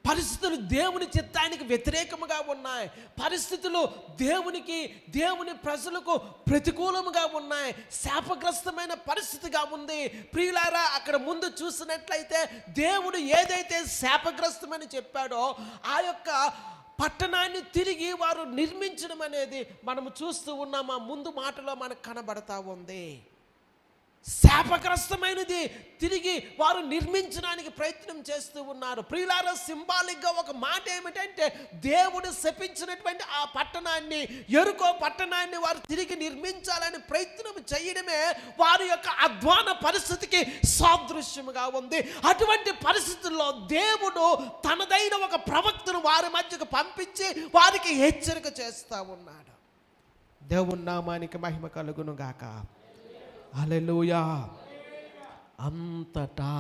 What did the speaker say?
పరిస్థితులు దేవుని చిత్తానికి వ్యతిరేకముగా ఉన్నాయి. పరిస్థితులు దేవుని ప్రజలకు ప్రతికూలముగా ఉన్నాయి. శాపగ్రస్తమైన పరిస్థితిగా ఉంది. ప్రియులారా, అక్కడ ముందు చూసినట్లయితే దేవుడు ఏదైతే శాపగ్రస్తమని చెప్పాడో ఆ యొక్క పట్టణాన్ని తిరిగి వారు నిర్మించడం అనేది మనము చూస్తూ ఉన్నాం. ఆ ముందు మాటలో మనకు కనబడతా ఉంది. శాపగ్రస్తమైనది తిరిగి వారు నిర్మించడానికి ప్రయత్నం చేస్తూ ఉన్నారు. ప్రియులారా, సింబాలిక్గా ఒక మాట ఏమిటంటే దేవుడు శపించినటువంటి ఆ పట్టణాన్ని, యెరికో పట్టణాన్ని వారు తిరిగి నిర్మించాలని ప్రయత్నం చేయడమే వారి యొక్క అధ్వాన పరిస్థితికి సాదృశ్యముగా ఉంది. అటువంటి పరిస్థితుల్లో దేవుడు తనదైన ఒక ప్రవక్తను వారి మధ్యకు పంపించి వారికి హెచ్చరిక చేస్తూ ఉన్నాడు. దేవుని నామానికి మహిమ కలుగును గాక. హల్లెలూయా. అంతటా